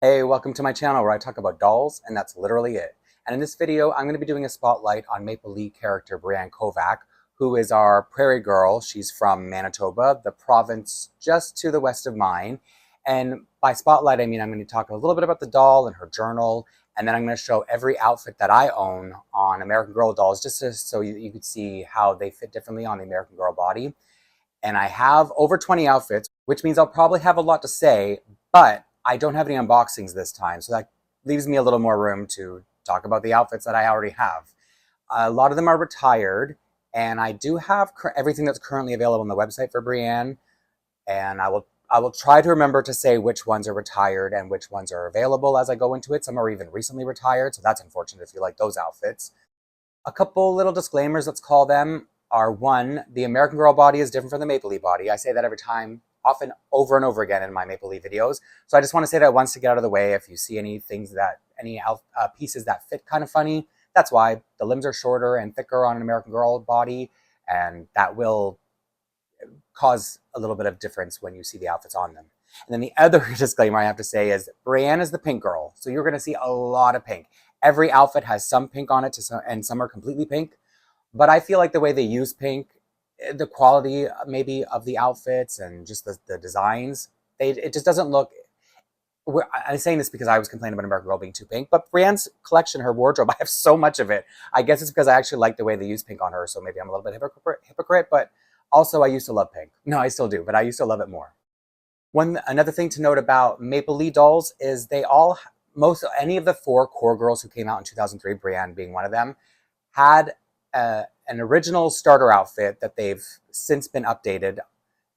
Hey, welcome to my channel where I talk about dolls, and that's literally it. And in this video, I'm going to be doing a spotlight on Maplelea character Brienne, who is our prairie girl. She's from Manitoba, the province just to the west of mine. And by spotlight, I mean I'm going to talk a little bit about the doll and her journal, and then I'm going to show every outfit that I own on American Girl dolls, just so you could see how they fit differently on the American Girl body. And I have over 20 outfits, which means I'll probably have a lot to say, but I don't have any unboxings this time, so that leaves me a little more room to talk about the outfits that I already have. A lot of them are retired, and I do have everything that's currently available on the website for Brienne, and I will try to remember to say which ones are retired and which ones are available as I go into it. Some are even recently retired, so that's unfortunate if you like those outfits. A couple little disclaimers, let's call them, are one, the American Girl body is different from the Maplelea body. I say that every time, often over and over again in my Maplelea videos. So I just want to say that once to get out of the way. If you see any things that, any pieces that fit kind of funny, that's why. The limbs are shorter and thicker on an American Girl body, and that will cause a little bit of difference when you see the outfits on them. And then the other disclaimer I have to say is Brienne is the pink girl. So you're going to see a lot of pink. Every outfit has some pink on it, and some are completely pink. But I feel like the way they use pink, the quality maybe of the outfits and just the designs, it just doesn't look. I'm saying this because I was complaining about American Girl being too pink, but Brienne's collection, her wardrobe, I have so much of it. I guess it's because I actually like the way they use pink on her, so maybe I'm a little bit hypocrite, but also I used to love pink. No, I still do, but I used to love it more. Another thing to note about Maplelea dolls is any of the four core girls who came out in 2003, Brienne being one of them, had an original starter outfit that they've since been updated.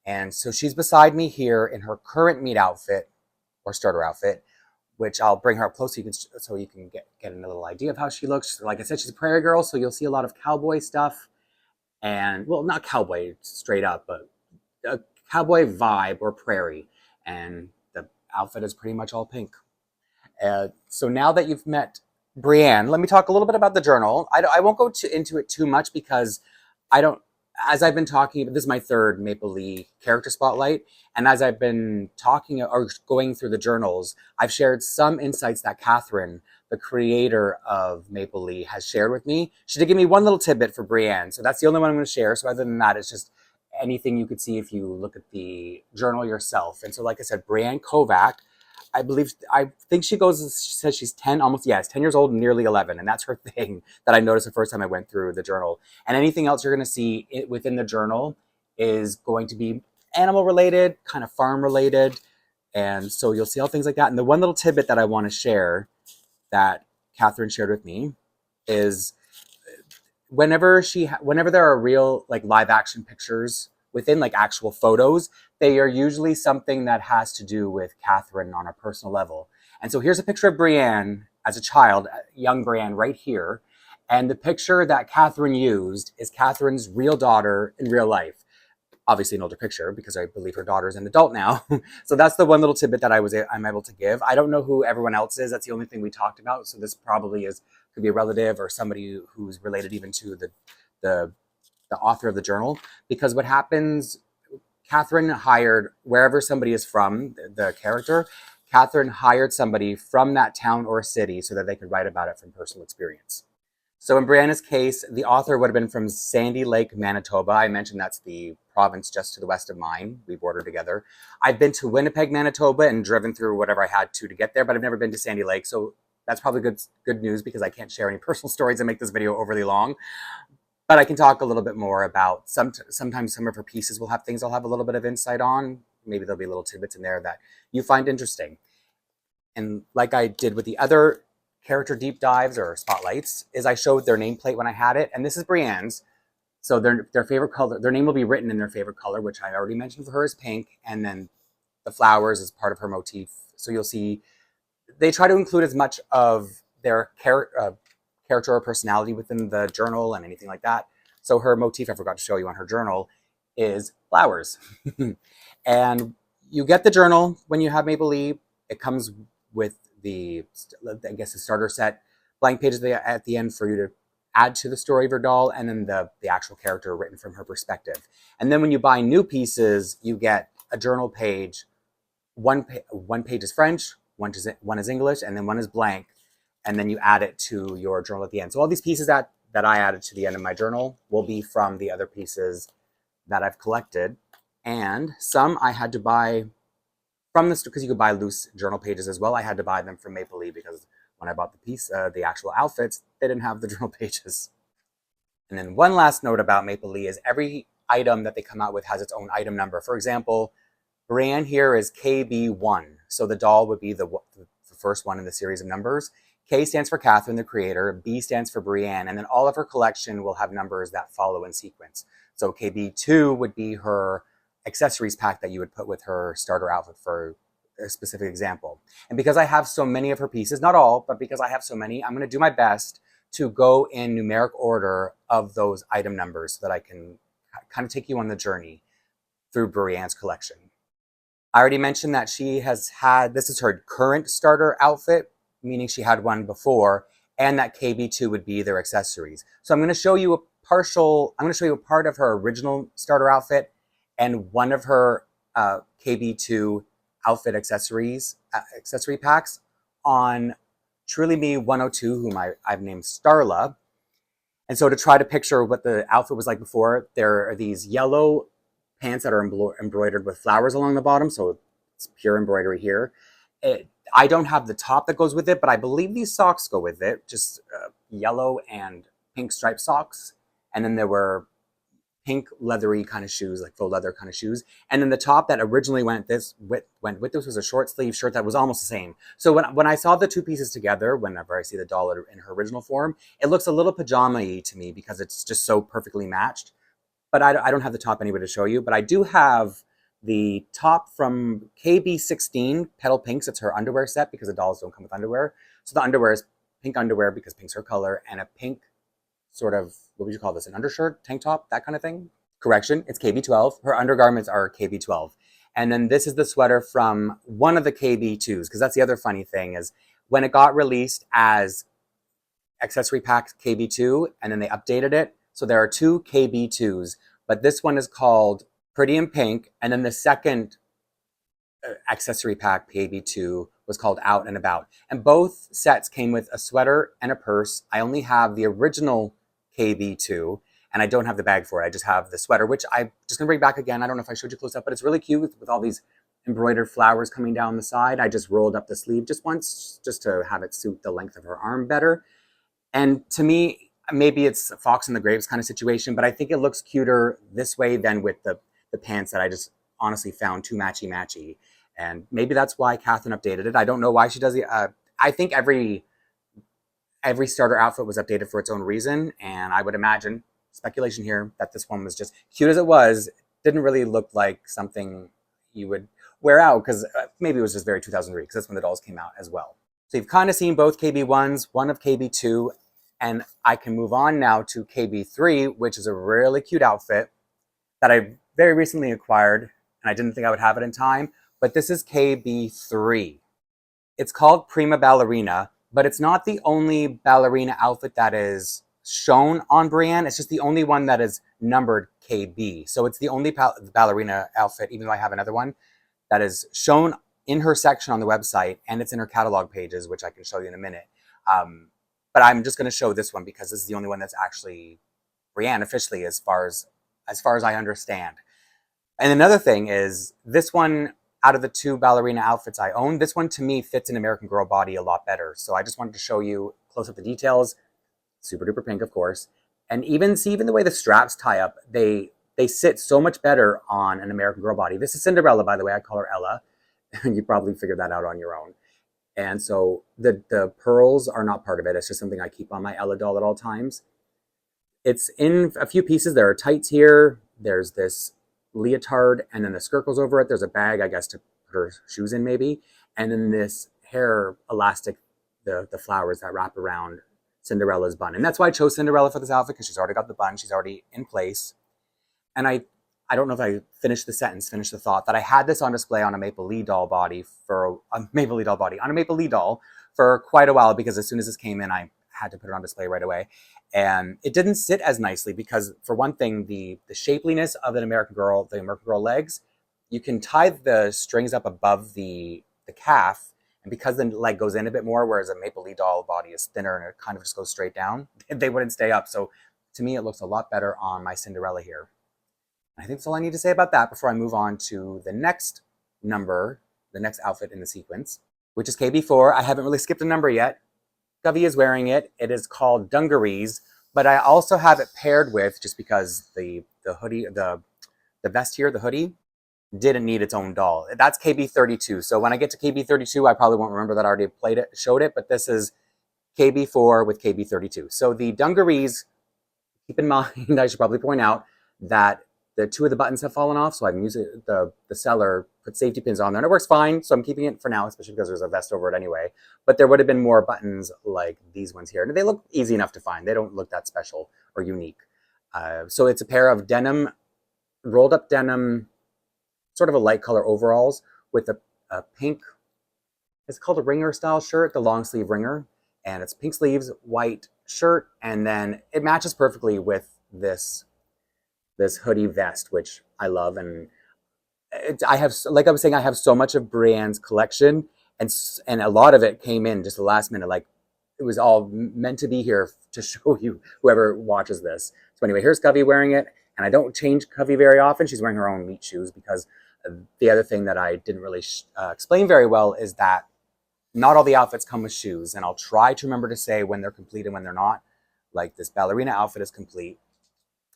And so she's beside me here in her current meet outfit or starter outfit, which I'll bring her up close so you can get a little idea of how she looks. Like I said, she's a prairie girl, so you'll see a lot of cowboy stuff. And, well, not cowboy straight up, but a cowboy vibe or prairie. And the outfit is pretty much all pink. So now that you've met Brienne, let me talk a little bit about the journal. I won't go into it too much because as I've been talking, this is my third Maplelea character spotlight, and as I've been talking or going through the journals, I've shared some insights that Catherine, the creator of Maplelea, has shared with me. She did give me one little tidbit for Brienne, so that's the only one I'm going to share. So other than that, it's just anything you could see if you look at the journal yourself. And so, like I said, Brienne Kovac, I think she says she's 10, almost, yeah, it's 10 years old and nearly 11. And that's her thing that I noticed the first time I went through the journal. And anything else you're going to see within the journal is going to be animal related, kind of farm related. And so you'll see all things like that. And the one little tidbit that I want to share that Catherine shared with me is whenever there are real like live action pictures within like actual photos, they are usually something that has to do with Catherine on a personal level. And so here's a picture of Brienne as a child, young Brienne right here. And the picture that Catherine used is Catherine's real daughter in real life. Obviously an older picture because I believe her daughter is an adult now. So that's the one little tidbit that I'm able to give. I don't know who everyone else is. That's the only thing we talked about. So this probably could be a relative or somebody who's related even to the author of the journal, because what happens, Catherine hired, wherever somebody is from, the character, Catherine hired somebody from that town or city so that they could write about it from personal experience. So in Brianna's case, the author would have been from Sandy Lake, Manitoba. I mentioned that's the province just to the west of mine. We border together. I've been to Winnipeg, Manitoba, and driven through whatever I had to get there, but I've never been to Sandy Lake. So that's probably good news because I can't share any personal stories and make this video overly long. But I can talk a little bit more about sometimes some of her pieces will have things I'll have a little bit of insight on. Maybe there'll be little tidbits in there that you find interesting. And like I did with the other character deep dives or spotlights, is I showed their nameplate when I had it. And this is Brienne's. So their favorite color, their name will be written in their favorite color, which I already mentioned for her is pink. And then the flowers is part of her motif. So you'll see they try to include as much of their character or personality within the journal and anything like that. So her motif, I forgot to show you on her journal, is flowers. And you get the journal when you have Maplelea. It comes with the starter set, blank pages at the end for you to add to the story of your doll, and then the actual character written from her perspective. And then when you buy new pieces, you get a journal page. One page is French, one is English, and then one is blank, and then you add it to your journal at the end. So all these pieces that I added to the end of my journal will be from the other pieces that I've collected. And some I had to buy from the store, because you could buy loose journal pages as well. I had to buy them from Maplelea because when I bought the actual outfits, they didn't have the journal pages. And then one last note about Maplelea is every item that they come out with has its own item number. For example, Brienne here is KB1. So the doll would be the first one in the series of numbers. K stands for Catherine, the creator. B stands for Brienne. And then all of her collection will have numbers that follow in sequence. So KB2 would be her accessories pack that you would put with her starter outfit, for a specific example. And because I have so many of her pieces, not all, but because I have so many, I'm going to do my best to go in numeric order of those item numbers so that I can kind of take you on the journey through Brianne's collection. I already mentioned that she has had, this is her current starter outfit, meaning she had one before, and that KB2 would be their accessories. So I'm going to show you a part of her original starter outfit and one of her KB2 outfit accessory packs on Truly Me 102, whom I've named Starla. And so to try to picture what the outfit was like before, there are these yellow pants that are embroidered with flowers along the bottom, so it's pure embroidery here. I don't have the top that goes with it, but I believe these socks go with it, just yellow and pink striped socks. And then there were pink leathery kind of shoes, like faux leather kind of shoes. And then the top that originally went with this was a short sleeve shirt that was almost the same. So when I saw the two pieces together, whenever I see the doll in her original form, it looks a little pajama-y to me because it's just so perfectly matched. But I don't have the top anyway to show you, but I do have the top from KB16, Petal Pinks. It's her underwear set because the dolls don't come with underwear. So the underwear is pink underwear because pink's her color, and a pink sort of, what would you call this, an undershirt, tank top, that kind of thing? Correction, it's KB12. Her undergarments are KB12. And then this is the sweater from one of the KB2s, because that's the other funny thing is when it got released as accessory pack KB2, and then they updated it. So there are two KB2s, but this one is called Pretty in Pink, and then the second accessory pack KB2 was called Out and About. And both sets came with a sweater and a purse. I only have the original KB2, and I don't have the bag for it. I just have the sweater, which I'm just gonna bring back again. I don't know if I showed you close up, but it's really cute with all these embroidered flowers coming down the side. I just rolled up the sleeve just once, just to have it suit the length of her arm better. And to me, maybe it's a Fox in the Graves kind of situation, but I think it looks cuter this way than with the pants that I just honestly found too matchy-matchy. And maybe that's why Catherine updated it. I don't know why she does it. I think every starter outfit was updated for its own reason, and I would imagine, speculation here, that this one was just cute as it was, didn't really look like something you would wear out, because maybe it was just very 2003, because that's when the dolls came out as well. So you've kind of seen both KB1s, one of KB2, and I can move on now to KB3, which is a really cute outfit that I very recently acquired, and I didn't think I would have it in time, but this is KB3. It's called Prima Ballerina, but it's not the only ballerina outfit that is shown on Brienne. It's just the only one that is numbered KB. So it's the only ballerina outfit, even though I have another one, that is shown in her section on the website, and it's in her catalog pages, which I can show you in a minute. But I'm just going to show this one because this is the only one that's actually Brienne officially, as far as I understand. And another thing is, this one, out of the two ballerina outfits I own, this one to me fits an American Girl body a lot better. So I just wanted to show you close up the details. Super duper pink, of course. And even the way the straps tie up, they sit so much better on an American Girl body. This is Cinderella, by the way. I call her Ella. You probably figured that out on your own. And so the pearls are not part of it. It's just something I keep on my Ella doll at all times. It's in a few pieces. There are tights here. There's this leotard, and then the skirt goes over it. There's a bag, I guess, to put her shoes in maybe. And then this hair elastic, the flowers that wrap around Cinderella's bun. And that's why I chose Cinderella for this outfit, because she's already got the bun. She's already in place. And I don't know if I finished the thought, that I had this on display on a Maplelea doll body on a Maplelea doll for quite a while, because as soon as this came in, I had to put it on display right away. And it didn't sit as nicely because, for one thing, the shapeliness of the American Girl legs, you can tie the strings up above the calf, And because the leg goes in a bit more, whereas a Maplelea doll body is thinner and it kind of just goes straight down, they wouldn't stay up. So to me, it looks a lot better on my Cinderella here. I think that's all I need to say about that before I move on to the next number, the next outfit in the sequence, which is KB4. I haven't really skipped a number yet. Govey is wearing it. It is called Dungarees, but I also have it paired with, just because the hoodie, the vest here, the hoodie, didn't need its own doll. That's KB32. So when I get to KB32, I probably won't remember that I already showed it, but this is KB4 with KB32. So the Dungarees, keep in mind, I should probably point out that the two of the buttons have fallen off, so I can use it, the seller put safety pins on there, and it works fine, so I'm keeping it for now, especially because there's a vest over it anyway. But there would have been more buttons like these ones here, and they look easy enough to find. They don't look that special or unique. So it's a pair of denim, rolled up denim, sort of a light color overalls with a pink, it's called a ringer style shirt, the long sleeve ringer, and it's pink sleeves, white shirt, and then it matches perfectly with this hoodie vest, which I love. And I have, like I was saying, I have so much of Brianne's collection, and a lot of it came in just the last minute. Like, it was all meant to be here to show you, whoever watches this. So anyway, here's Covey wearing it, and I don't change Covey very often. She's wearing her own meat shoes, because the other thing that I didn't really explain very well is that not all the outfits come with shoes, and I'll try to remember to say when they're complete and when they're not. Like, this ballerina outfit is complete.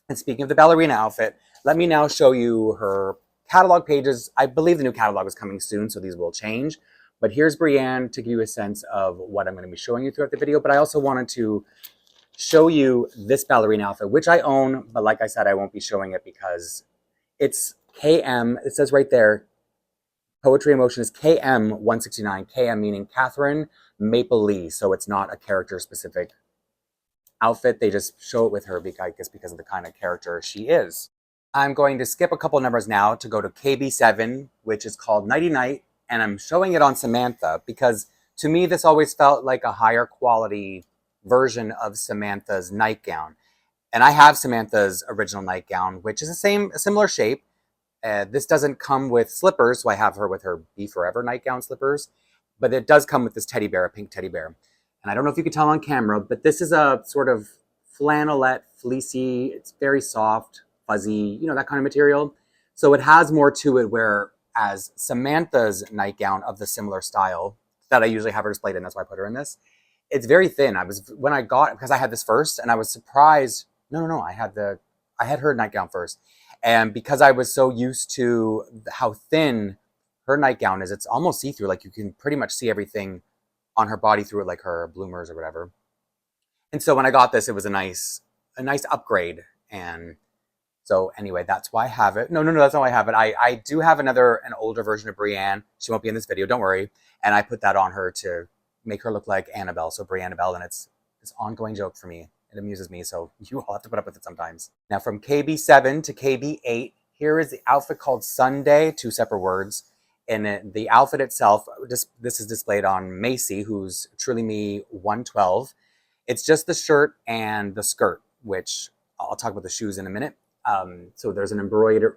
And speaking of the ballerina outfit, let me now show you her catalog pages. I believe the new catalog is coming soon, so these will change. But here's Brienne to give you a sense of what I'm going to be showing you throughout the video. But I also wanted to show you this ballerina outfit, which I own. But like I said, I won't be showing it because it's KM. It says right there, Poetry in Motion is KM 169. KM meaning Catherine Maplelea. So it's not a character-specific outfit. They just show it with her, I guess, because of the kind of character she is. I'm going to skip a couple numbers now to go to KB7, which is called Nighty Night, and I'm showing it on Samantha because to me this always felt like a higher quality version of Samantha's nightgown. And I have Samantha's original nightgown, which is a similar shape. This doesn't come with slippers, so I have her with her Be Forever nightgown slippers, but it does come with this teddy bear, a pink teddy bear. And I don't know if you can tell on camera, but this is a sort of flannelette, fleecy, it's very soft, fuzzy, you know, that kind of material. So it has more to it, whereas Samantha's nightgown of the similar style that I usually have her displayed in, that's why I put her in this, it's very thin. Because I had this first, and I was surprised. No, I had her nightgown first. And because I was so used to how thin her nightgown is, it's almost see-through. Like, you can pretty much see everything on her body through it, like her bloomers or whatever. And so when I got this, it was a nice upgrade. And so anyway, that's why I have it. No, that's not why I have it. I do have an older version of Brienne. She won't be in this video, don't worry. And I put that on her to make her look like Annabelle, so Briannabelle, and it's this ongoing joke for me. It amuses me, so you all have to put up with it sometimes. Now from KB7 to KB8, here is the outfit called Sunday, 2 separate words. And the outfit itself, this is displayed on Macy, who's Truly Me 112. It's just the shirt and the skirt, which I'll talk about the shoes in a minute. So there's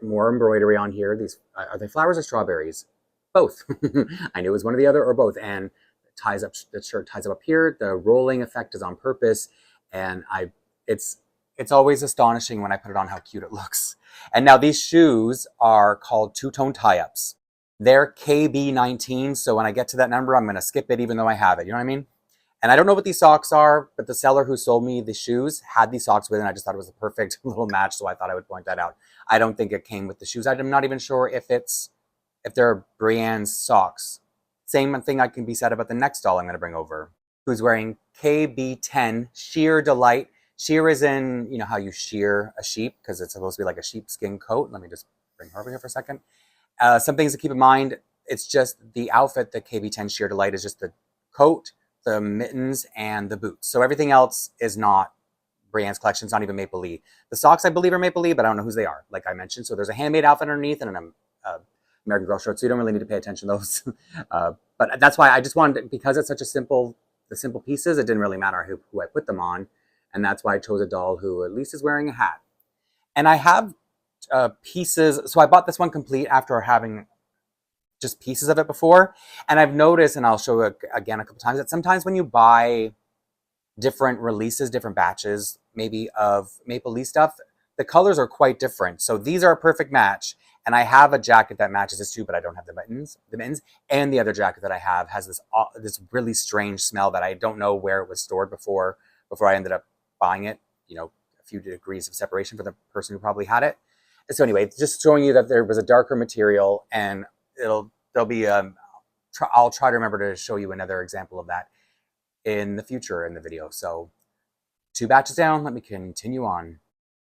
more embroidery on here. These are they flowers or strawberries? Both. I knew it was one or the other or both. And the shirt ties up here. The rolling effect is on purpose, and it's always astonishing when I put it on how cute it looks. And now these shoes are called two-tone tie-ups. They're KB19, so when I get to that number, I'm going to skip it even though I have it. You know what I mean? And I don't know what these socks are, but the seller who sold me the shoes had these socks with it, and I just thought it was a perfect little match, so I thought I would point that out. I don't think it came with the shoes. I'm not even sure if they're Brienne's socks. Same thing I can be said about the next doll I'm going to bring over, who's wearing KB10 Sheer Delight. Sheer is in, you know, how you shear a sheep, because it's supposed to be like a sheepskin coat. Let me just bring her over here for a second. Some things to keep in mind. It's just the outfit, the KB10 Sheer Delight, is just the coat, the mittens, and the boots. So everything else is not Brienne's collection. It's not even Maplelea. The socks, I believe, are Maplelea, but I don't know whose they are, like I mentioned. So there's a handmade outfit underneath and an American Girl shirt, so you don't really need to pay attention to those. But that's why I just wanted, because it's such the simple pieces, it didn't really matter who I put them on. And that's why I chose a doll who at least is wearing a hat. And I have pieces, so I bought this one complete after having just pieces of it before. And I've noticed, and I'll show it again a couple times, that sometimes when you buy different releases, different batches, maybe of Maplelea stuff, the colors are quite different. So these are a perfect match. And I have a jacket that matches this too, but I don't have the mittens. And the other jacket that I have has this really strange smell that I don't know where it was stored before I ended up buying it. You know, a few degrees of separation for the person who probably had it. So anyway, just showing you that there was a darker material, and I'll try to remember to show you another example of that in the future in the video. So 2 batches down, let me continue on.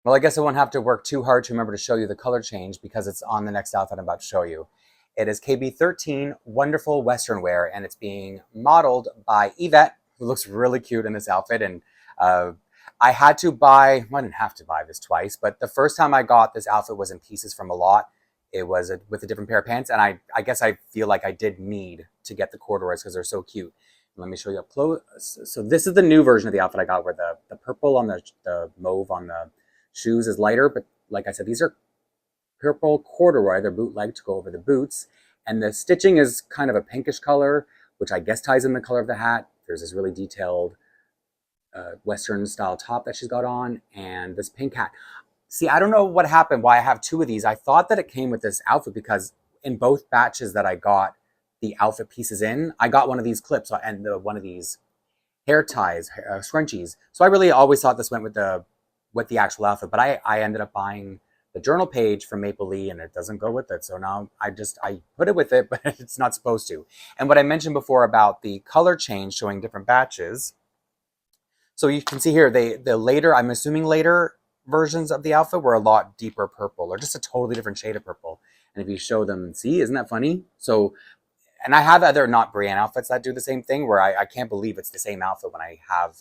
Well, I guess I won't have to work too hard to remember to show you the color change because it's on the next outfit I'm about to show you. It is KB13 Wonderful Western Wear, and it's being modeled by Yvette, who looks really cute in this outfit. And I had to buy, well, I didn't have to buy this twice, but the first time I got this outfit was in pieces from a lot. It was with a different pair of pants, and I guess I feel like I did need to get the corduroys because they're so cute. Let me show you up close. So this is the new version of the outfit I got, where the purple on the mauve on the shoes is lighter, but like I said, these are purple corduroy. They're bootleg to go over the boots, and the stitching is kind of a pinkish color, which I guess ties in the color of the hat. There's this really detailed Western style top that she's got on, and this pink hat. See, I don't know what happened, why I have 2 of these. I thought that it came with this outfit because in both batches that I got the outfit pieces in, I got one of these clips and one of these hair ties, scrunchies. So I really always thought this went with the actual outfit, but I ended up buying the journal page from Maplelea, and it doesn't go with it. So now I put it with it, but it's not supposed to. And what I mentioned before about the color change showing different batches. So you can see here, the later, I'm assuming later versions of the outfit were a lot deeper purple, or just a totally different shade of purple. And if you show them, see, isn't that funny? So, and I have other not Brienne outfits that do the same thing, where I can't believe it's the same outfit when I have,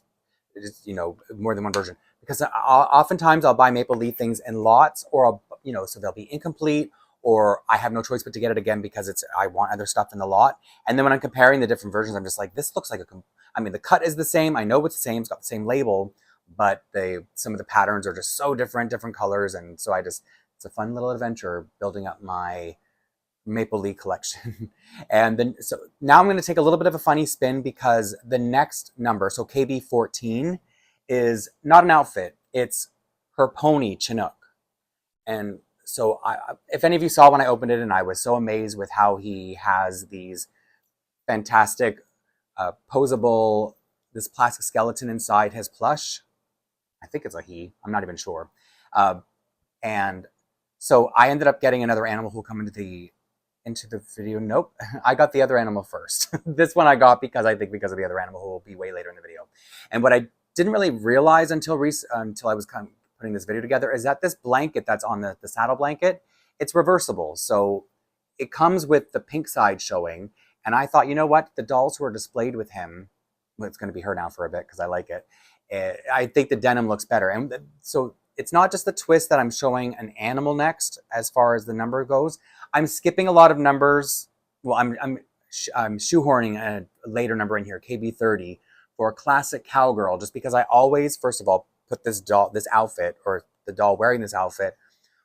you know, more than one version. Because oftentimes I'll buy Maplelea things in lots, or so they'll be incomplete, or I have no choice but to get it again because I want other stuff in the lot. And then when I'm comparing the different versions, I'm just like, this looks like I mean, the cut is the same. I know it's the same. It's got the same label, but some of the patterns are just so different colors. And so it's a fun little adventure building up my Maplelea collection. And then, so now I'm going to take a little bit of a funny spin because the next number, so KB14, is not an outfit. It's her pony, Chinook. And so if any of you saw when I opened it, and I was so amazed with how he has these fantastic posable, this plastic skeleton inside his plush. I think it's a he. I'm not even sure. And so I ended up getting another animal who will come into the video. Nope, I got the other animal first. This one I got because of the other animal who will be way later in the video. And what I didn't really realize until I was kind of putting this video together is that this blanket that's on the saddle blanket, it's reversible. So it comes with the pink side showing. And I thought, you know what? The dolls who are displayed with him, well, it's going to be her now for a bit because I like it. I think the denim looks better. And so it's not just the twist that I'm showing an animal next as far as the number goes. I'm skipping a lot of numbers. Well, I'm shoehorning a later number in here, KB30, for a classic cowgirl, just because I always, first of all, put this outfit, or the doll wearing this outfit,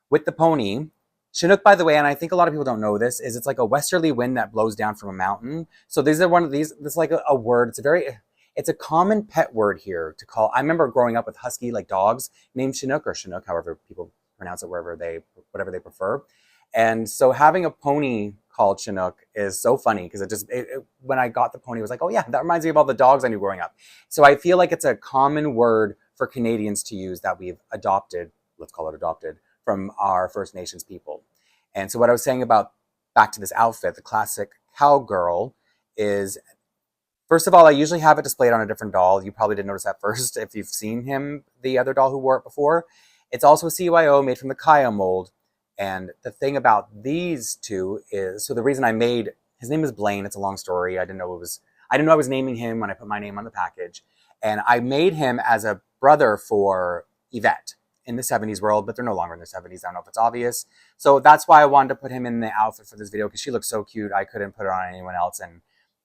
with the pony. Chinook, by the way, and I think a lot of people don't know this, is it's like a westerly wind that blows down from a mountain. So these are one of these, this is like a word. It's a common pet word here to call. I remember growing up with husky like dogs named Chinook, or Chinook, however people pronounce it, whatever they prefer. And so having a pony called Chinook is so funny because when I got the pony, I was like, oh yeah, that reminds me of all the dogs I knew growing up. So I feel like it's a common word for Canadians to use that we've adopted, let's call it adopted, from our First Nations people. And so what I was saying about, back to this outfit, the classic cowgirl, is, first of all, I usually have it displayed on a different doll. You probably didn't notice that first if you've seen him, the other doll who wore it before. It's also a CYO made from the Kaya mold. And the thing about these two is, so the reason I made, his name is Blaine. It's a long story. I didn't know I was naming him when I put my name on the package. And I made him as a brother for Yvette in the 70s world, but they're no longer in the 70s. I don't know if it's obvious. So that's why I wanted to put him in the outfit for this video, because she looks so cute. I couldn't put it on anyone else. And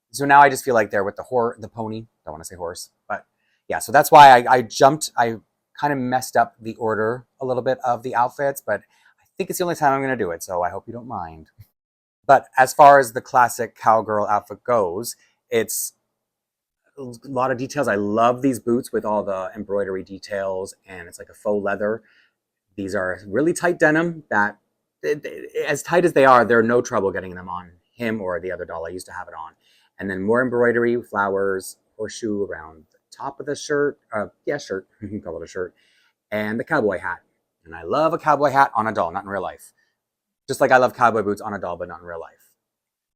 so now I just feel like they're with the pony. Don't want to say horse, but yeah. So that's why I kind of messed up the order a little bit of the outfits, but I think it's the only time I'm going to do it. So I hope you don't mind. But as far as the classic cowgirl outfit goes, it's a lot of details. I love these boots with all the embroidery details, and it's like a faux leather. These are really tight denim that, as tight as they are, they're no trouble getting them on him or the other doll I used to have it on. And then more embroidery, flowers, horseshoe around the top of the shirt. Yeah, shirt. You can call it a shirt. And the cowboy hat. And I love a cowboy hat on a doll, not in real life. Just like I love cowboy boots on a doll, but not in real life.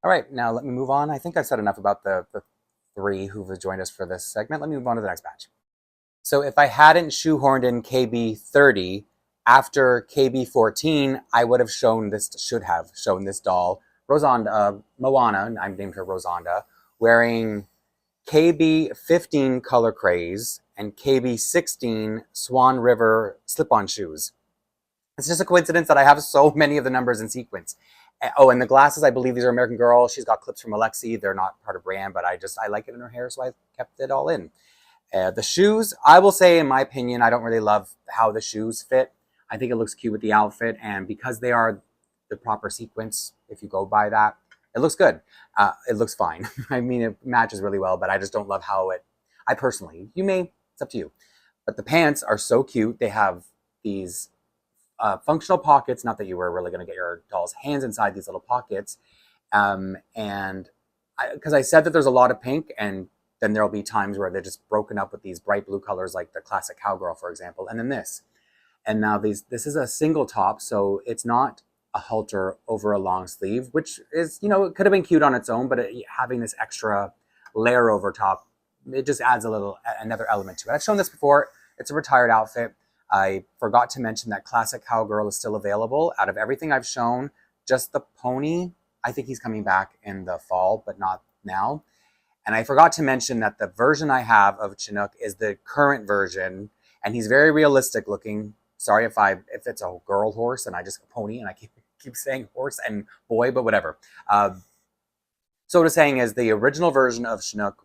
All right, now let me move on. I think I've said enough about the three who've joined us for this segment. Let me move on to the next batch. So if I hadn't shoehorned in KB30, after KB14, I would have shown this, should have shown this doll, Moana, I named her Rosanda, wearing KB15 color craze and KB16 Swan River slip-on shoes. It's just a coincidence that I have so many of the numbers in sequence. Oh, and the glasses, I believe these are American Girl. She's got clips from Alexi. They're not part of Brienne, but I like it in her hair, so I kept it all in. The shoes, I will say, in my opinion, I don't really love how the shoes fit. I think it looks cute with the outfit, and because they are the proper sequence, if you go by that, it looks good. It looks fine. I mean, it matches really well, but I just don't love how I personally, it's up to you. But the pants are so cute. They have these functional pockets, not that you were really going to get your doll's hands inside these little pockets. And because I said that there's a lot of pink, and then there'll be times where they're just broken up with these bright blue colors, like the classic cowgirl, for example, and then this. And now this is a single top, so it's not a halter over a long sleeve, which is, it could have been cute on its own, but having this extra layer over top, it just adds another element to it. I've shown this before. It's a retired outfit. I forgot to mention that classic cowgirl is still available. Out of everything I've shown, just the pony, I think he's coming back in the fall, but not now. And I forgot to mention that the version I have of Chinook is the current version, and he's very realistic looking. Sorry if it's a girl horse and I just pony and I keep saying horse and boy, but whatever. So what I'm saying is the original version of Chinook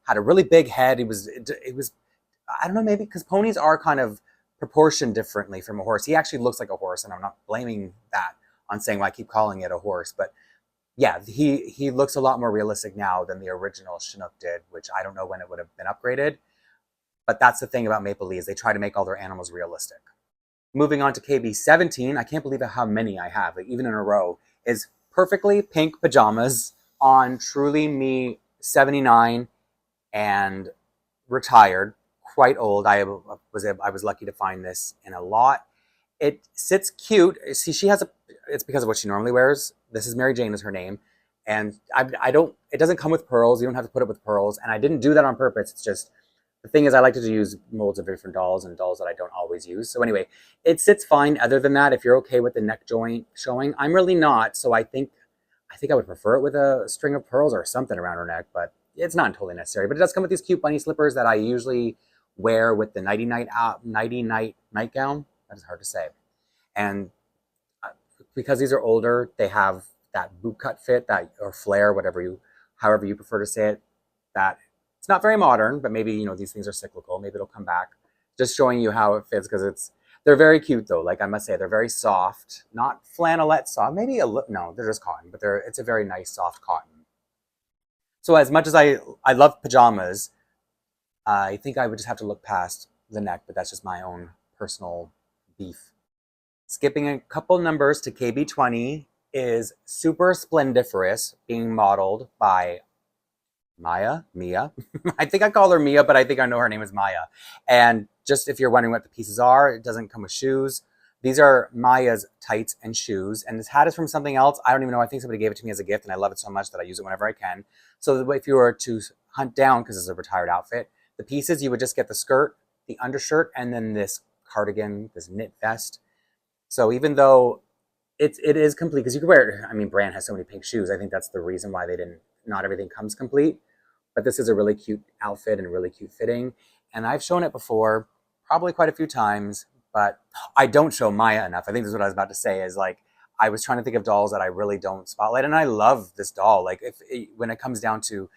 had a really big head. It was I don't know, maybe because ponies are kind of proportioned differently from a horse. He actually looks like a horse, and I'm not blaming that on saying why I keep calling it a horse, but yeah, he looks a lot more realistic now than the original Chinook did, which I don't know when it would have been upgraded. But that's the thing about Maplelea, is they try to make all their animals realistic. Moving on to KB17, I can't believe how many I have, like, even in a row, is perfectly pink pajamas on Truly Me 79 and retired, quite old. I was lucky to find this in a lot. It sits cute. See, it's because of what she normally wears. This is Mary Jane is her name. And it doesn't come with pearls. You don't have to put it with pearls. And I didn't do that on purpose. It's just, the thing is, I like to use molds of different dolls and dolls that I don't always use. So anyway, it sits fine. Other than that, if you're okay with the neck joint showing, I'm really not. So I think I would prefer it with a string of pearls or something around her neck, but it's not totally necessary. But it does come with these cute bunny slippers that I usually wear with the nighty night nightgown. That is hard to say. And because these are older, they have that boot cut fit, or flare, however you prefer to say it. That it's not very modern, but maybe these things are cyclical. Maybe it'll come back. Just showing you how it fits, because they're very cute though. Like I must say, they're very soft, not flannelette soft. Maybe no, they're just cotton, but it's a very nice soft cotton. So as much as I love pajamas, I think I would just have to look past the neck, but that's just my own personal beef. Skipping a couple numbers to KB20 is Super Splendiferous, being modeled by Mia. I think I call her Mia, but I think I know her name is Maya. And just if you're wondering what the pieces are, it doesn't come with shoes. These are Maya's tights and shoes. And this hat is from something else. I don't even know. I think somebody gave it to me as a gift, and I love it so much that I use it whenever I can. So if you were to hunt down, because it's a retired outfit, the pieces, you would just get the skirt, the undershirt, and then this cardigan, this knit vest. So even though it is complete, because you could wear it, I mean, Brienne has so many pink shoes. I think that's the reason why not everything comes complete. But this is a really cute outfit and really cute fitting. And I've shown it before, probably quite a few times, but I don't show Maya enough. I think this is what I was about to say, is like, I was trying to think of dolls that I really don't spotlight. And I love this doll. Like when it comes down to,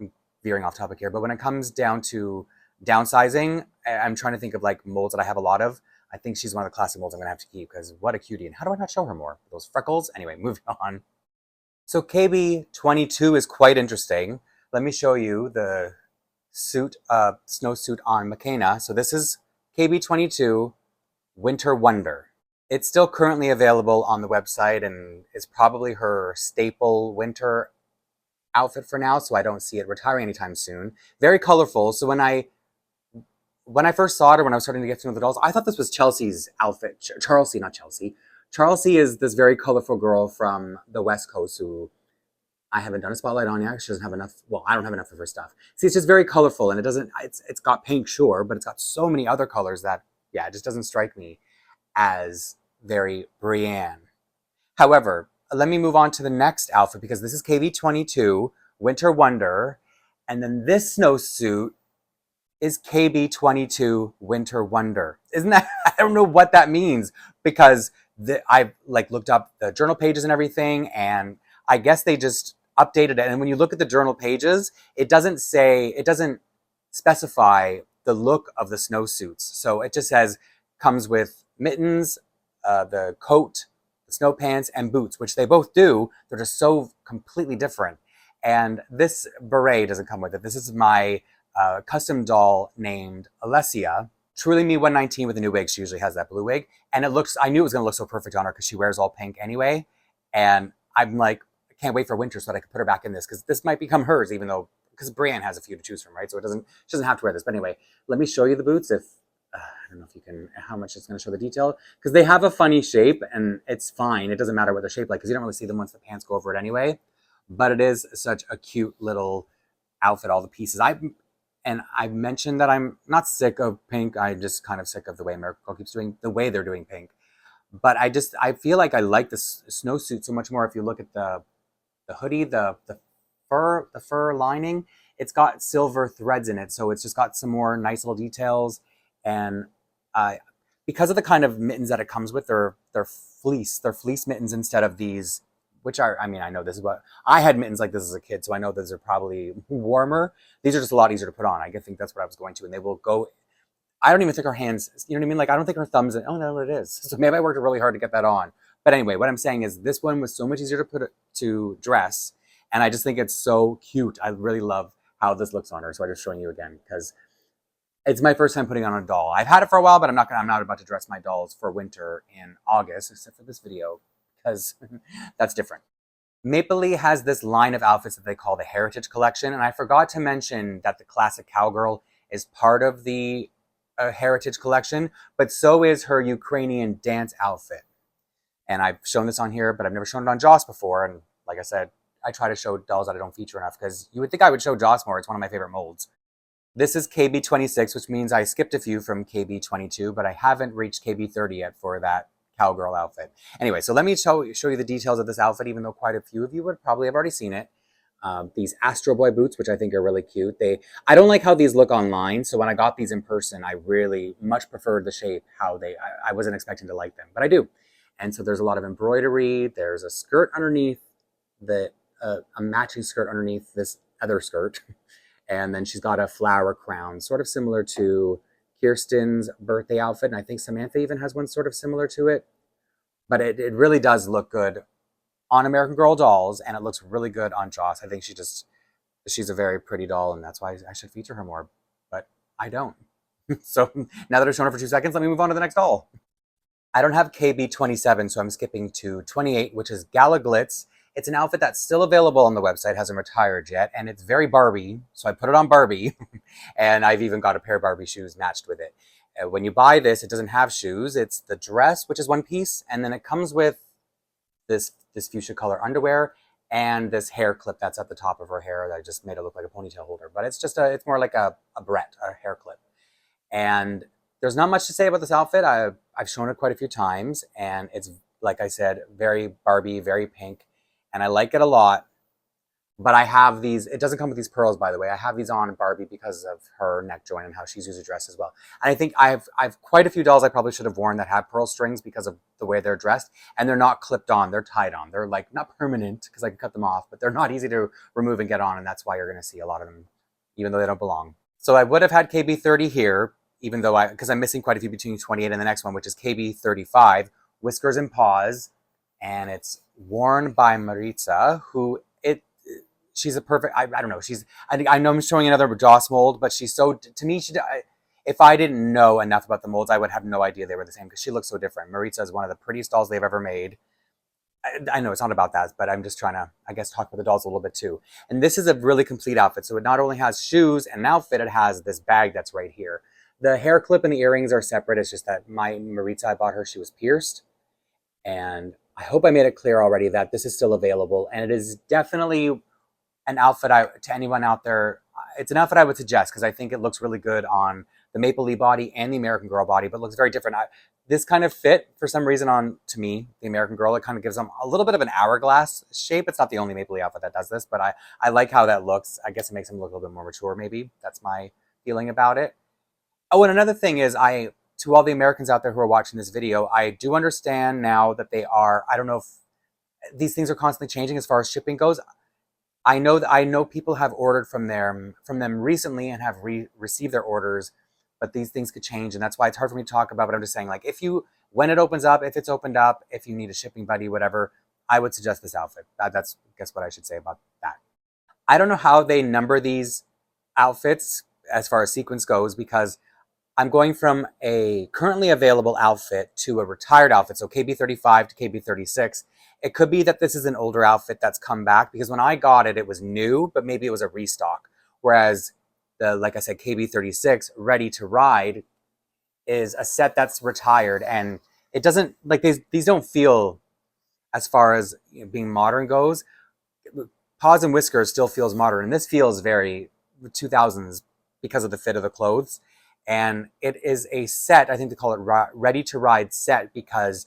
I'm veering off topic here, but when it comes down to downsizing, I'm trying to think of like molds that I have a lot of. I think she's one of the classic molds I'm going to have to keep, because what a cutie. And how do I not show her more? Those freckles? Anyway, moving on. So KB22 is quite interesting. Let me show you the suit, snowsuit on McKenna. So this is KB22 Winter Wonder. It's still currently available on the website and is probably her staple winter outfit for now, so I don't see it retiring anytime soon. Very colorful. So when I first saw it, or when I was starting to get to know the dolls, I thought this was Chelsea's outfit. Charlesy, not Chelsea. Charlesy is this very colorful girl from the West Coast who I haven't done a spotlight on yet. She doesn't have enough. Well, I don't have enough of her stuff. See, it's just very colorful, and it doesn't. It's got pink, sure, but it's got so many other colors that, yeah, it just doesn't strike me as very Brienne. However, let me move on to the next outfit because this is KB22 Winter Wonder, and then this snowsuit is KB22 Winter Wonder. Isn't that? I don't know what that means because I've like looked up the journal pages and everything, and I guess they just updated it. And when you look at the journal pages, it doesn't specify the look of the snowsuits. So it just says comes with mittens, the coat, the snow pants, and boots, which they both do. They're just so completely different. And this beret doesn't come with it. This is my custom doll named Alessia. Truly Me 119 with a new wig. She usually has that blue wig. And I knew it was going to look so perfect on her because she wears all pink anyway. And I'm like, I can't wait for winter so that I can put her back in this because this might become hers, even though, because Brianne has a few to choose from, right? So she doesn't have to wear this. But anyway, let me show you the boots I don't know if you can, how much it's going to show the detail, because they have a funny shape and it's fine. It doesn't matter what they're shaped like because you don't really see them once the pants go over it anyway. But it is such a cute little outfit, all the pieces. I've mentioned that I'm not sick of pink. I'm just kind of sick of the way America keeps doing, the way they're doing pink. But I feel like I like this snowsuit so much more if you look at the hoodie, the fur lining. It's got silver threads in it, so it's just got some more nice little details. And because of the kind of mittens that it comes with, they're fleece mittens instead of these, which are, I mean, I know this is what I had mittens like this as a kid, so I know those are probably warmer. These are just a lot easier to put on. I think that's what I was going to, and they will go. I don't even think her hands, you know what I mean? Like, I don't think her thumbs, oh no, it is. So maybe I worked really hard to get that on. But anyway, what I'm saying is this one was so much easier to dress. And I just think it's so cute. I really love how this looks on her. So I'm just showing you again because it's my first time putting on a doll. I've had it for a while, but I'm not about to dress my dolls for winter in August, except for this video, because that's different. Maplelea has this line of outfits that they call the Heritage Collection. And I forgot to mention that the classic cowgirl is part of the Heritage Collection, but so is her Ukrainian dance outfit. And I've shown this on here, but I've never shown it on Joss before. And like I said, I try to show dolls that I don't feature enough because you would think I would show Joss more. It's one of my favorite molds. This is KB26, which means I skipped a few from KB22, but I haven't reached KB30 yet for that cowgirl outfit. Anyway, so let me show you the details of this outfit, even though quite a few of you would probably have already seen it. These Astro Boy boots, which I think are really cute. I don't like how these look online, so when I got these in person, I really much preferred the shape, I wasn't expecting to like them, but I do. And so there's a lot of embroidery. There's a skirt underneath, a matching skirt underneath this other skirt. And then she's got a flower crown, sort of similar to Kirsten's birthday outfit. And I think Samantha even has one sort of similar to it. But it really does look good on American Girl dolls, and it looks really good on Joss. I think she's a very pretty doll, and that's why I should feature her more. But I don't. So now that I've shown her for 2 seconds, let me move on to the next doll. I don't have KB27, so I'm skipping to 28, which is Galaglitz. It's an outfit that's still available on the website, hasn't retired yet, and it's very Barbie, so I put it on Barbie, and I've even got a pair of Barbie shoes matched with it. When you buy this, it doesn't have shoes. It's the dress, which is one piece, and then it comes with this fuchsia color underwear and this hair clip that's at the top of her hair that I just made it look like a ponytail holder. But it's more like a barrette, a hair clip. And there's not much to say about this outfit. I've shown it quite a few times, and it's, like I said, very Barbie, very pink, and I like it a lot. But I have these, it doesn't come with these pearls, by the way. I have these on Barbie because of her neck joint and how she's usually dressed as well. And I think I've quite a few dolls I probably should have worn that have pearl strings because of the way they're dressed. And they're not clipped on, they're tied on. They're like not permanent because I can cut them off, but they're not easy to remove and get on. And that's why you're going to see a lot of them, even though they don't belong. So I would have had KB30 here, even though because I'm missing quite a few between 28 and the next one, which is KB35, Whiskers and Paws. And it's worn by Maritza, who she's a perfect, I don't know, I know I'm showing another Joss mold, but she's so, to me, if I didn't know enough about the molds, I would have no idea they were the same because she looks so different. Maritza is one of the prettiest dolls they've ever made. I know it's not about that, but I'm just trying to, I guess, talk about the dolls a little bit too. And this is a really complete outfit. So it not only has shoes and an outfit, it has this bag that's right here. The hair clip and the earrings are separate. It's just that my Maritza, I bought her, she was pierced. And I hope I made it clear already that this is still available. And it is definitely an outfit to anyone out there. It's an outfit I would suggest because I think it looks really good on the Maplelea body and the American Girl body, but looks very different. This kind of fit for some reason on, to me, the American Girl. It kind of gives them a little bit of an hourglass shape. It's not the only Maplelea outfit that does this, but I like how that looks. I guess it makes them look a little bit more mature, maybe. That's my feeling about it. Oh, and another thing is, to all the Americans out there who are watching this video, I do understand now that they are, I don't know if these things are constantly changing as far as shipping goes. I know people have ordered from them recently and have received their orders, but these things could change, and that's why it's hard for me to talk about. But I'm just saying, like, when it opens up, if it's opened up, if you need a shipping buddy, whatever, I would suggest this outfit. That's I guess what I should say about that. I don't know how they number these outfits as far as sequence goes because I'm going from a currently available outfit to a retired outfit, so KB35 to KB36. It could be that this is an older outfit that's come back because when I got it, it was new, but maybe it was a restock. Whereas like I said, KB36, Ready to Ride, is a set that's retired, and it doesn't, like, these don't feel, as far as being modern goes, Paws and Whiskers still feels modern, and this feels very 2000s because of the fit of the clothes. And it is a set, I think they call it Ready to Ride set, because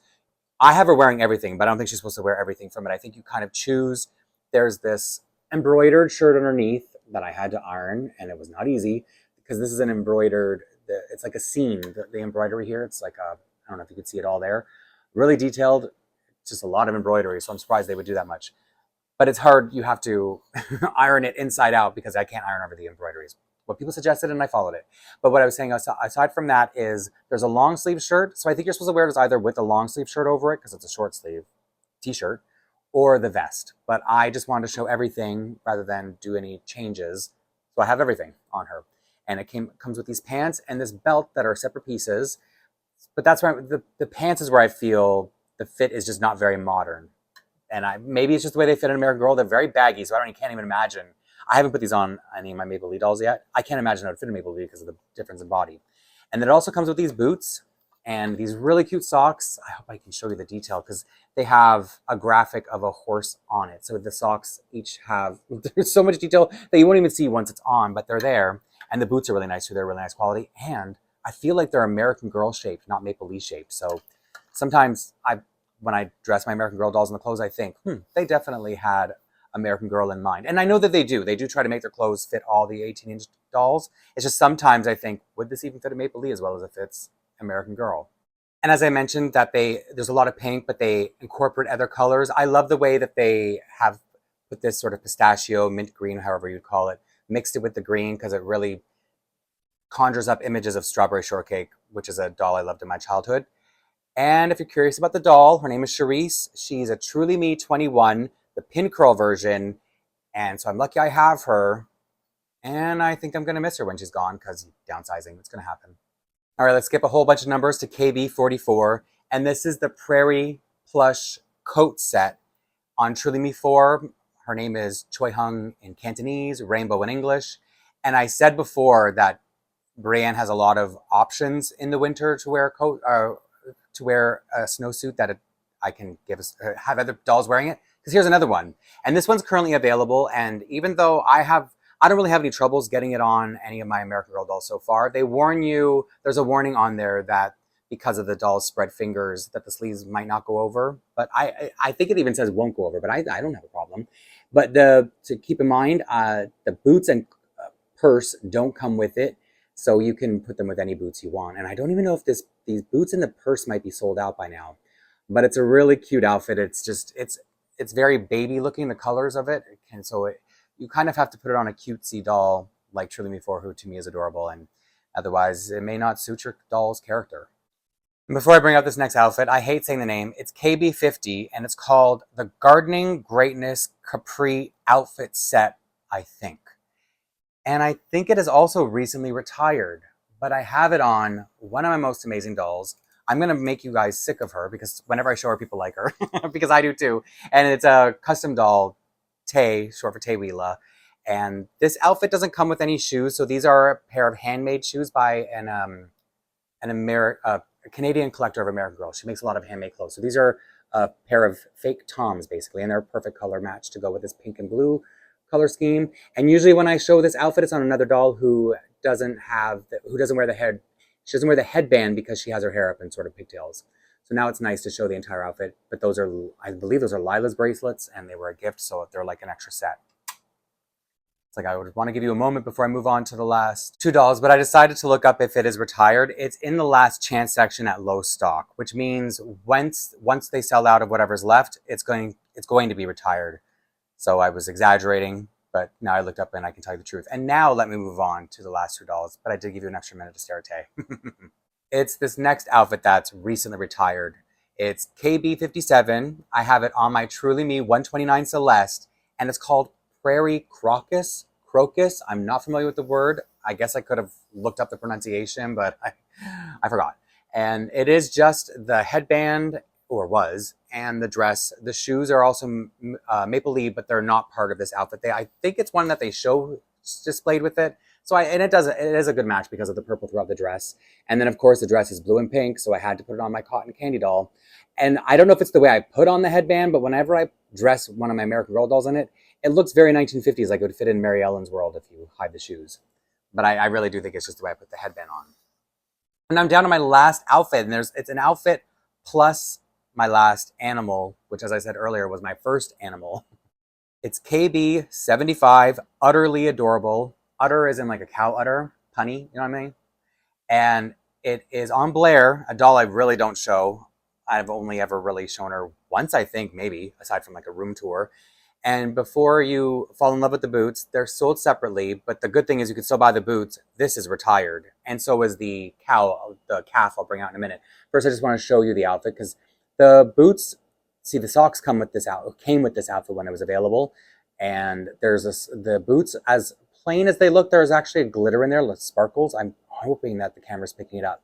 I have her wearing everything, but I don't think she's supposed to wear everything from it. I think you kind of choose. There's this embroidered shirt underneath that I had to iron, and it was not easy because this is an embroidered, it's like a seam, the embroidery here. It's like I don't know if you could see it all there. Really detailed, just a lot of embroidery, so I'm surprised they would do that much. But it's hard, you have to iron it inside out because I can't iron over the embroideries. What people suggested, and I followed it. But what I was saying, aside from that, is there's a long sleeve shirt. So I think you're supposed to wear this either with a long sleeve shirt over it, because it's a short sleeve t-shirt, or the vest. But I just wanted to show everything rather than do any changes. So I have everything on her. And it comes with these pants and this belt that are separate pieces. But that's where the pants is where I feel the fit is just not very modern. And maybe it's just the way they fit an American Girl. They're very baggy, so I can't even imagine. I haven't put these on any of my Maplelea dolls yet. I can't imagine how it would fit a Maplelea because of the difference in body. And then it also comes with these boots and these really cute socks. I hope I can show you the detail because they have a graphic of a horse on it. So the socks each have, there's so much detail that you won't even see once it's on, but they're there. And the boots are really nice too. They're really nice quality. And I feel like they're American Girl shaped, not Maplelea shaped. So sometimes when I dress my American Girl dolls in the clothes, I think, they definitely had American Girl in mind. And I know that they do. They do try to make their clothes fit all the 18-inch dolls. It's just sometimes I think, would this even fit a Maplelea as well as it fits American Girl? And as I mentioned, that there's a lot of pink, but they incorporate other colors. I love the way that they have put this sort of pistachio, mint green, however you'd call it, mixed it with the green because it really conjures up images of Strawberry Shortcake, which is a doll I loved in my childhood. And if you're curious about the doll, her name is Charisse. She's a Truly Me 21, the pin curl version. And so I'm lucky I have her. And I think I'm going to miss her when she's gone because downsizing, it's going to happen. All right, let's skip a whole bunch of numbers to KB44. And this is the Prairie plush coat set on Truly Me 4. Her name is Choi Hung in Cantonese, Rainbow in English. And I said before that Brienne has a lot of options in the winter to wear a coat, to wear a snowsuit that I can have other dolls wearing it. Because here's another one. And this one's currently available. And even though I don't really have any troubles getting it on any of my American Girl dolls so far, they warn you, there's a warning on there that because of the doll's spread fingers, that the sleeves might not go over. But I think it even says won't go over, but I don't have a problem. But to keep in mind, the boots and purse don't come with it. So you can put them with any boots you want. And I don't even know if these boots and the purse might be sold out by now. But it's a really cute outfit. It's very baby looking, the colors of it. And so you kind of have to put it on a cutesy doll like Truly Me 4, who to me is adorable. And otherwise, it may not suit your doll's character. Before I bring up this next outfit, I hate saying the name. It's KB50 and it's called the Gardening Greatness Capri Outfit Set, I think. And I think it is also recently retired, but I have it on one of my most amazing dolls. I'm going to make you guys sick of her because whenever I show her, people like her because I do too. And it's a custom doll, Tay, short for Tay Wheela. And this outfit doesn't come with any shoes. So these are a pair of handmade shoes by a Canadian collector of American Girl. She makes a lot of handmade clothes. So these are a pair of fake Toms, basically, and they're a perfect color match to go with this pink and blue color scheme. And usually when I show this outfit, it's on another doll who doesn't wear the head. She doesn't wear the headband because she has her hair up in sort of pigtails. So now it's nice to show the entire outfit. But those are, I believe those are Lila's bracelets, and they were a gift, so they're like an extra set. Like I would want to give you a moment before I move on to the last two dolls, but I decided to look up if it is retired. It's in the last chance section at low stock, which means once they sell out of whatever's left, it's going to be retired. So I was exaggerating, but now I looked up and I can tell you the truth. And now let me move on to the last two dolls, but I did give you an extra minute to stare at Tay. It's this next outfit that's recently retired. It's KB57. I have it on my Truly Me 129 Celeste, and it's called Prairie crocus. I'm not familiar with the word. I guess I could have looked up the pronunciation, but I forgot. And it is just the headband, or was, and the dress. The shoes are also Maplelea, but they're not part of this outfit. I think it's one that they show displayed with it. So it is a good match because of the purple throughout the dress. And then of course the dress is blue and pink, so I had to put it on my cotton candy doll. And I don't know if it's the way I put on the headband, but whenever I dress one of my American Girl dolls in it, it looks very 1950s, like it would fit in Mary Ellen's world if you hide the shoes. But I really do think it's just the way I put the headband on. And I'm down to my last outfit, and it's an outfit plus my last animal, which as I said earlier was my first animal. It's KB75, utterly adorable. Udder is in like a cow udder, punny, you know what I mean? And it is on Blair, a doll I really don't show. I've only ever really shown her once, I think, maybe, aside from like a room tour. And before you fall in love with the boots, they're sold separately, but the good thing is you can still buy the boots. This is retired, and so is the calf I'll bring out in a minute. First, I just want to show you the outfit, because the boots, see, the socks came with this outfit when it was available, and the boots, as plain as they look, there's actually a glitter in there, with sparkles. I'm hoping that the camera's picking it up.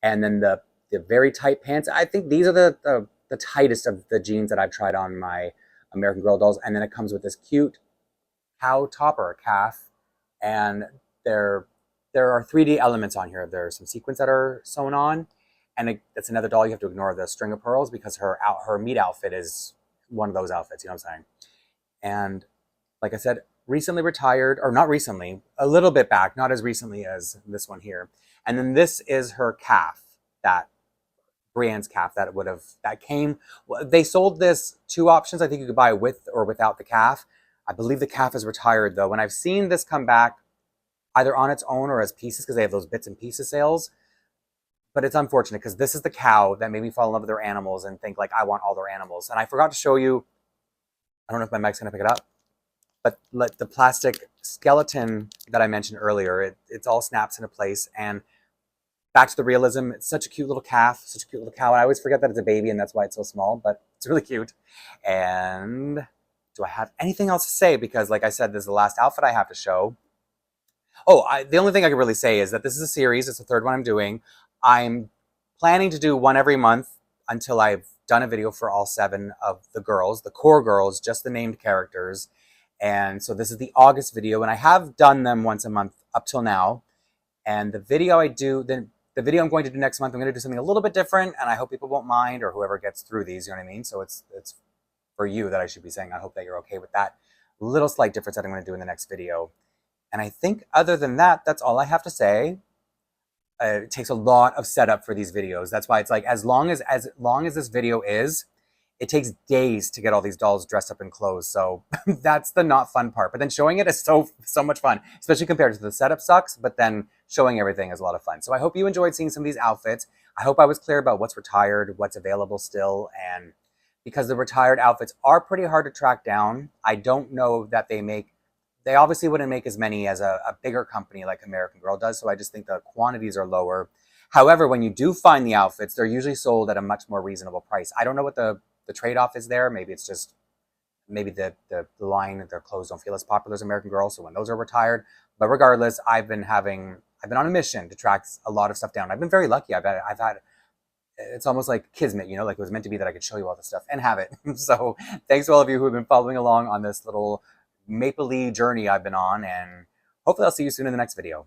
And then the very tight pants, I think these are the tightest of the jeans that I've tried on my American Girl dolls. And then it comes with this cute cow top or a calf, and there are 3D elements on here. There's some sequins that are sewn on, and that's another doll you have to ignore the string of pearls, because her meat outfit is one of those outfits, you know what I'm saying? And like I said, recently retired, or not recently, a little bit back, not as recently as this one here. And then this is her calf, that Brienne's calf that came. They sold this two options. I think you could buy with or without the calf. I believe the calf is retired though. And I've seen this come back either on its own or as pieces, because they have those bits and pieces sales. But it's unfortunate, because this is the cow that made me fall in love with their animals and think like I want all their animals. And I forgot to show you, I don't know if my mic's gonna pick it up, but the plastic skeleton that I mentioned earlier, it's all snaps into place. And back to the realism, it's such a cute little calf, such a cute little cow. I always forget that it's a baby and that's why it's so small, but it's really cute. And do I have anything else to say? Because like I said, this is the last outfit I have to show. Oh, the only thing I can really say is that this is a series. It's the third one I'm doing. I'm planning to do one every month until I've done a video for all 7 of the girls, the core girls, just the named characters. And so this is the August video, and I have done them once a month up till now. And the video the video I'm going to do next month, I'm going to do something a little bit different, and I hope people won't mind, or whoever gets through these, you know what I mean? So it's for you that I should be saying. I hope that you're okay with that little slight difference that I'm going to do in the next video. And I think other than that, that's all I have to say. It takes a lot of setup for these videos. That's why it's like, as long as this video is, it takes days to get all these dolls dressed up in clothes. So that's the not fun part. But then showing it is so much fun, especially compared to the setup sucks, but then showing everything is a lot of fun. So I hope you enjoyed seeing some of these outfits. I hope I was clear about what's retired, what's available still. And because the retired outfits are pretty hard to track down, I don't know that they obviously wouldn't make as many as a bigger company like American Girl does. So I just think the quantities are lower. However, when you do find the outfits, they're usually sold at a much more reasonable price. I don't know what the trade-off is there. Maybe it's just, maybe the line of their clothes don't feel as popular as American Girl, so when those are retired. But regardless, I've been on a mission to track a lot of stuff down. I've been very lucky. I've had, it's almost like kismet, you know, like it was meant to be that I could show you all this stuff and have it. So thanks to all of you who have been following along on this little Maplelea journey I've been on, and hopefully I'll see you soon in the next video.